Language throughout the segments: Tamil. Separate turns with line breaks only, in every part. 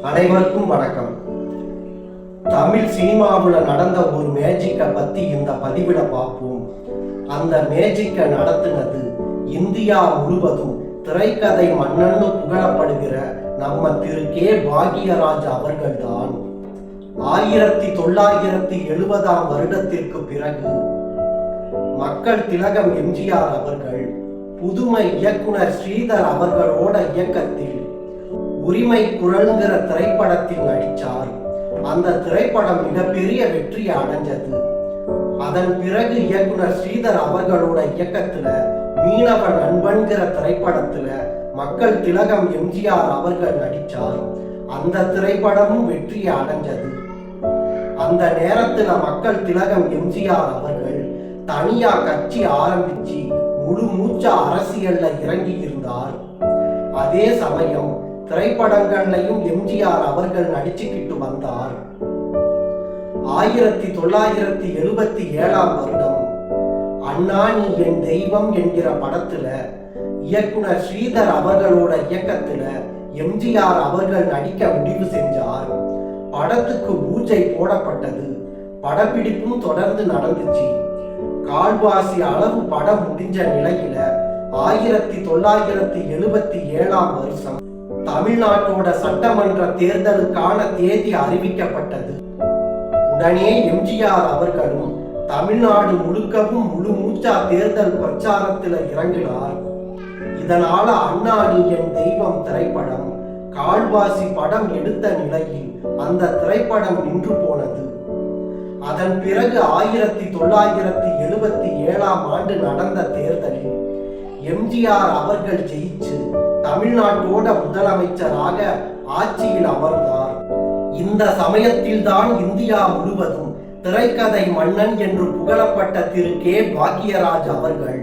அனைவருக்கும் வணக்கம். தமிழ் சினிமாவில் நடந்த ஒரு மேஜிக்கை பத்தி இந்த பதிவிட பார்ப்போம். அந்த மேஜிக்கை நடத்தினது இந்தியா முழுவதும் திரைக்கதை மன்னன்னு புகழப்படுகிற நம்ம திரு கே பாக்யராஜ் அவர்கள்தான். 1970 வருடத்திற்கு பிறகு மக்கள் திலகம் எம்ஜிஆர் அவர்கள் புதுமை இயக்குனர் ஸ்ரீதர் அவர்களோட இயக்கத்தில் உரிமை குரல்ங்கிற திரைப்படத்தில் நடித்தார். அந்த திரைப்படம் மிகப்பெரிய வெற்றி அடைஞ்சது. அதன் பிறகு இயக்குனர் ஸ்ரீதர் அவர்களோட இயக்கத்துல மீனவ நண்பன்கிற திரைப்படத்துல மக்கள் திலகம் எம்ஜிஆர் அவர்கள் நடித்தார். அந்த திரைப்படமும் வெற்றி அடைஞ்சது. அந்த நேரத்துல மக்கள் திலகம் எம்ஜிஆர் அவர்கள் தனியா கட்சி ஆரம்பிச்சு முழு மூச்சா அரசியல்ல இறங்கி இருந்தார். அதே சமயம் திரைப்படங்களையும் எம்ஜிஆர் அவர்கள் நடிச்சுக்கிட்டு வந்தார். 1977 வருடம் அண்ணா நீ என் தெய்வம் என்கிற படத்துல இயக்குனர் ஸ்ரீதர் அவர்களோட இயக்கத்துல எம்ஜிஆர் அவர்கள் நடிக்க முடிவு செஞ்சார். படத்துக்கு பூஜை போடப்பட்டது. படப்பிடிப்பும் தொடர்ந்து நடந்துச்சு. கால்வாசி அளவு படம் முடிஞ்ச நிலையில 1977 வருஷம் தமிழ்நாட்டோட சட்டமன்ற தேர்தலுக்கான தேதி அறிவிக்கப்பட்டது. உடனே எம்ஜிஆர் அவர்களும் தமிழ்நாடு முழுக்கவும் முழு மூச்சா தேர்தல் பிரச்சாரத்தில் இறங்கினார். இதனால அண்ணா நீ என் தெய்வம் திரைப்படம் கால்வாசி படம் எடுத்த நிலையில் அந்த திரைப்படம் நின்று போனது. அதன் பிறகு 1977 நடந்த தேர்தலில் எம்ஜிஆர் அவர்கள் ஜெயிச்சு தமிழ்நாட்டோட முதலமைச்சராக ஆட்சியில் அமர்ந்தார். இந்த சமயத்தில் தான் இந்தியா முழுவதும் திரைக்கதை மன்னன் என்று புகழப்பட்ட திரு கே பாக்யராஜ் அவர்கள்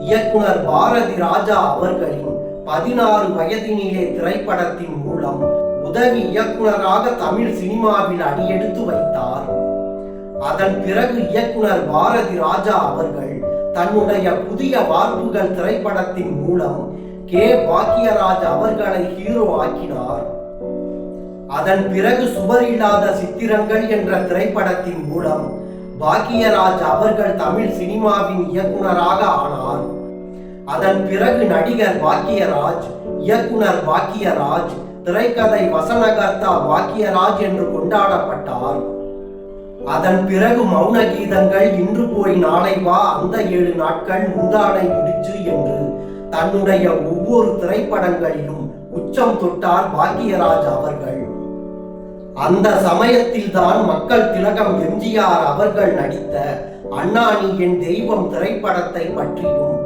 இயக்குனர் பாரதி ராஜா அவர்களின் 16 வயதினிலே திரைப்படத்தின் மூலம் உதவி இயக்குனராக தமிழ் சினிமாவில் அடியெடுத்து வைத்தார். அதன் பிறகு இயக்குனர் பாரதி ராஜா அவர்கள் தன்னுடைய புதிய வார்ப்புகள் திரைப்படத்தின் மூலம் கே பாக்யராஜ் அவர்களை ஹீரோ ஆக்கினார். அதன் பிறகு சுவரில்லாத சித்திரங்கள் என்ற திரைப்படத்தின் மூலம் பாக்யராஜ் அவர்கள் தமிழ் சினிமாவின் இயக்குனராக ஆனார். அதன் பிறகு நடிகர் பாக்யராஜ், இயக்குனர் பாக்யராஜ், திரைக்கதை வசனகர்த்தா பாக்யராஜ் என்று கொண்டாடப்பட்டார். அதன் பிறகு மௌன கீதங்கள், இன்று போய் நாளை வா, அந்த 7 நாட்கள், முந்தானை முடிச்சு என்று தன்னுடைய ஒவ்வொரு திரைப்படங்களிலும் உச்சம் தொட்டார் பாக்யராஜ் அவர்கள். அந்த சமயத்தில் தான் மக்கள் திலகம் எம்ஜிஆர் அவர்கள் நடித்த அண்ணா நீ என் தெய்வம் திரைப்படத்தை பற்றியும்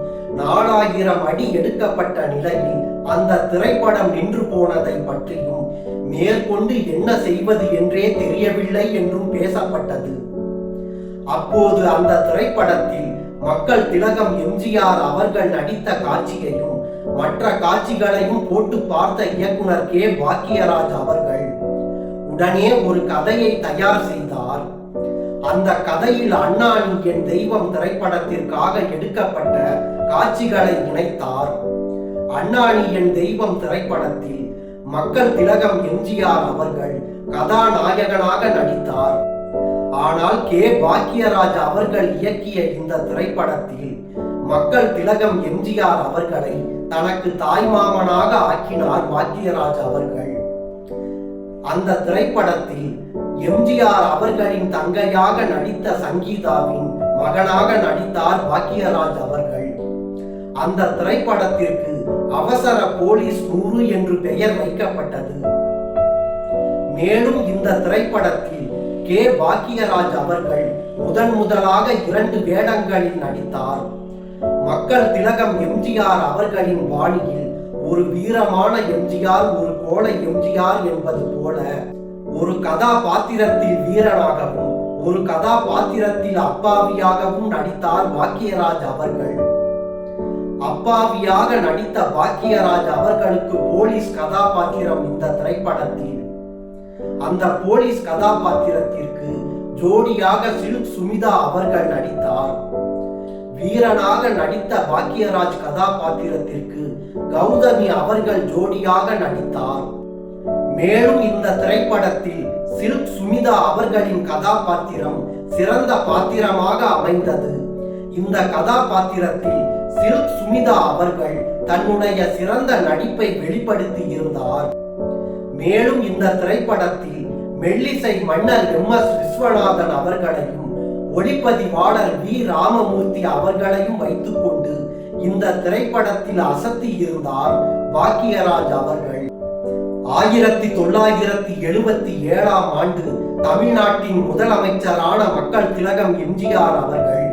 4000 அடி எடுக்கப்பட்ட நிலையில் அந்த திரைப்படம் நின்று போனதை பற்றியும் மேற்கொண்டு என்ன செய்வது என்றே தெரியவில்லை என்றும் பேசப்பட்டது. அப்போது அந்த திரைப்படத்தில் மக்கள் திலகம் எம்ஜிஆர் அவர்கள் நடித்த காட்சியையும் மற்ற காட்சிகளையும் போட்டு பார்த்த இயக்குனர் கே பாக்யராஜ் அவர்கள் உடனே ஒரு கதையை தயார் செய்தார். அந்த கதையில் அண்ணா நீ என் தெய்வம் திரைப்படத்திற்காக எடுக்கப்பட்ட காட்சிகளை இணைத்தார். அண்ணா நீ என் தெய்வம் திரைப்படத்தில் மக்கள் திலகம் எம்ஜிஆர் அவர்கள் கதாநாயகனாக நடித்தார். ஆனால் கே பாக்யராஜ் அவர்கள் இயக்கிய இந்த திரைப்படத்தில் மக்கள் திலகம் எம்ஜிஆர் அவர்களை தனக்கு தாய்மாமனாக ஆக்கினார் பாக்யராஜ் அவர்கள். அந்த திரைப்படத்தில் எம்ஜிஆர் அவர்களின் தங்கையாக நடித்த சங்கீதாவின் மகனாக நடித்தார் பாக்யராஜ் அவர்கள். அந்த திரைப்படத்திற்கு அவசர போலீஸ் 100 என்று பெயர் வைக்கப்பட்டது. மேலும் இந்த திரைப்படத்தில் கே பாக்யராஜ் அவர்கள் முதலாக 2 வேடங்களில் நடித்தார். மக்கள் திலகம் எம்ஜிஆர் அவர்களின் பாணியில் ஒரு வீரமான எம்ஜிஆர், ஒரு கோழை எம்ஜிஆர் என்பது போல ஒரு கதாபாத்திரத்தில் வீரனாகவும் ஒரு கதாபாத்திரத்தில் அப்பாவியாகவும் நடித்தார் பாக்யராஜ் அவர்கள். அப்பாவியாக நடித்த பாக்யராஜ் அவர்களுக்கு போலீஸ் கதாபாத்திரம் இந்த திரைப்படத்தில். அந்த போலீஸ் கதாபாத்திரத்திற்கு ஜோடியாக சில்க் சுமிதா அவர்கள் நடித்தார். வீரனாக நடித்த பாக்யராஜ் கதாபாத்திரத்திற்கு கௌதமி அவர்கள் ஜோடியாக நடித்தார். மேலும் இந்த திரைப்படத்தில் சில்க் சுமிதா அவர்களின் கதாபாத்திரம் சிறந்த பாத்திரமாக அமைந்தது. இந்த கதாபாத்திரத்தில் சில்க் சுமிதா அவர்கள் தன்னுடைய சிறந்த நடிப்பை வெளிப்படுத்தி இருந்தார். மேலும் இந்த திரைப்படத்தில் மெல்லிசை மன்னர் MS விஸ்வநாதன் அவர்களையும் ஒளிப்பதிவாளர் V ராமமூர்த்தி அவர்களையும் வைத்துக் கொண்டு இந்த திரைப்படத்தில் அசத்தி இருந்தார் பாக்கியராஜ் அவர்கள். 1977ஆம் ஆண்டு தமிழ்நாட்டின் முதலமைச்சரான மக்கள் திலகம் MGR அவர்கள்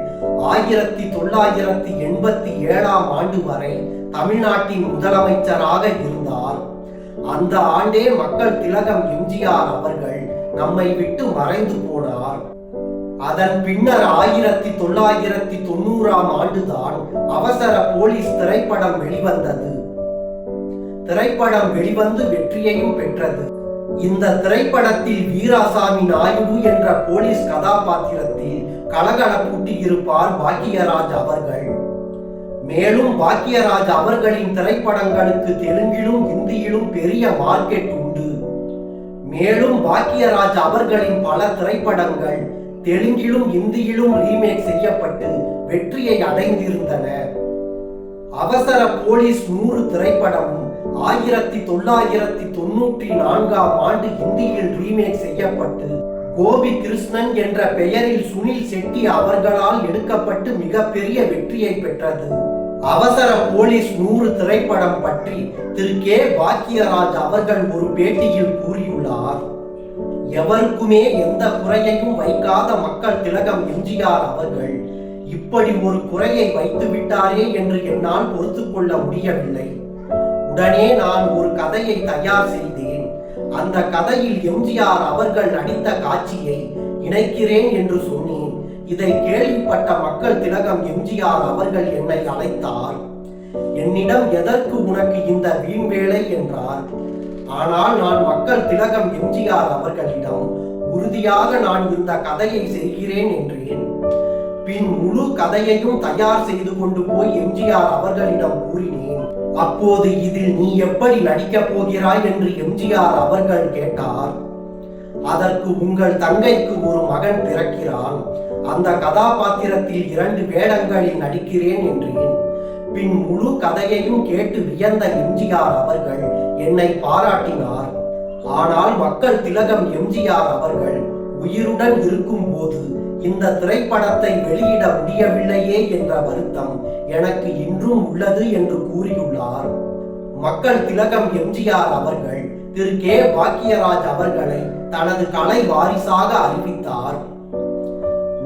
1987ஆம் ஆண்டு வரை தமிழ்நாட்டின் முதலமைச்சராக இருந்தார். அந்த ஆண்டே மக்கள் திலகம் MGR அவர்கள் நம்மை விட்டு மறைந்து போனார். அதன் பின்னர் 1990ஆம் ஆண்டுதான் அவசர போலீஸ் திரைப்படம் வெளிவந்தது. திரைப்படம் வெளிவந்து வெற்றியையும் பெற்றது. இந்த திரைப்படத்தில் வீராசாமி நாயுடு என்ற போலீஸ் கதாபாத்திரத்தில் கலகலப்பூட்டி இருப்பார் பாக்கியராஜ் அவர்கள். மேலும் பாக்கியராஜ் அவர்களின் திரைப்படங்களுக்கு தெலுங்கிலும் இந்தியிலும் பெரிய மார்க்கெட் உண்டு. மேலும் பாக்கியராஜ் அவர்களின் பல திரைப்படங்கள் தெலுங்கிலும் இந்தியிலும் ரீமேக் செய்யப்பட்டு வெற்றியை அடைந்திருந்தன. அவசர போலீஸ் 100 திரைப்படமும் 1994ஆம் ஆண்டு இந்தியில் ரீமேக் செய்யப்பட்டு கோபி கிருஷ்ணன் என்ற பெயரில் சுனில் செட்டி அவர்களால் எடுக்கப்பட்டு மிகப்பெரிய வெற்றியை பெற்றது. அவசர போலீஸ் 100 திரைப்படம் பற்றி திரு கே பாக்கியராஜ் அவர்கள் ஒரு பேட்டியில் கூறியுள்ளார். எவருக்குமே எந்த குறையையும் வைக்காத மக்கள் திலகம் MGR அவர்கள் இப்படி ஒரு குறையை வைத்து விட்டாரே என்று என்னால் பொறுத்துக் கொள்ள முடியவில்லை. உடனே நான் ஒரு கதையை தயார் செய்தேன். அந்த கதையில் MGR அவர்கள் நடித்த காட்சியை இணைக்கிறேன் என்று சொன்னேன். இதை கேள்விப்பட்ட மக்கள் திலகம் MGR அவர்கள் என்னை அழைத்தார். என்னிடம் எதற்கு உனக்கு இந்த வீண் வேலை என்றார். ஆனால் நான் மக்கள் திலகம் MGR அவர்களிடம் உறுதியாக நான் இந்த கதையை செய்கிறேன் என்றேன். பின் முழு கதையையும் தயார் செய்து கொண்டு போய் MGR அவர்களிடம் கூறினேன். அப்போது இதில் நீ எப்படி நடிக்கப் போகிறாய் என்று MGR அவர்கள் கேட்டார். அதற்கு உங்கள் தங்கைக்கு ஒரு மகன் பிறக்கிறான். அந்த கதாபாத்திரத்தில் 2 வேடங்களில் நடிக்கிறேன் என்றேன். பின் முழு கதையையும் கேட்டு வியந்த MGR அவர்கள் என்னை பாராட்டினார். ஆனால் மக்கள் திலகம் MGR அவர்கள் உயிருடன் இருக்கும் போது இந்த திரைப்படத்தை வெளியிட முடியவில்லையே என்ற வருத்தம் எனக்கு இன்றும் உள்ளது என்று கூறியுள்ளார். மக்கள் திலகம் MGR அவர்கள் திரு கே பாக்கியராஜ் அவர்களை தனது கலை வாரிசாக அறிவித்தார்.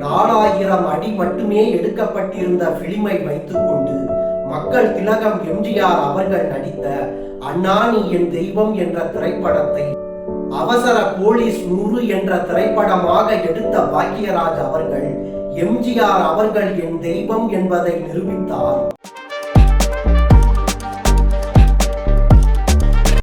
4000 அடி மட்டுமே எடுக்கப்பட்டிருந்த பிலிமை வைத்துக் கொண்டு மக்கள் திலகம் MGR அவர்கள் நடித்த அண்ணா நீ என் தெய்வம் என்ற திரைப்படத்தை அவசர போலீஸ் 100 என்ற திரைப்படமாக எடுத்த பாக்கியராஜ் அவர்கள் MGR அவர்கள் என் தெய்வம் என்பதை நிரூபித்தார்.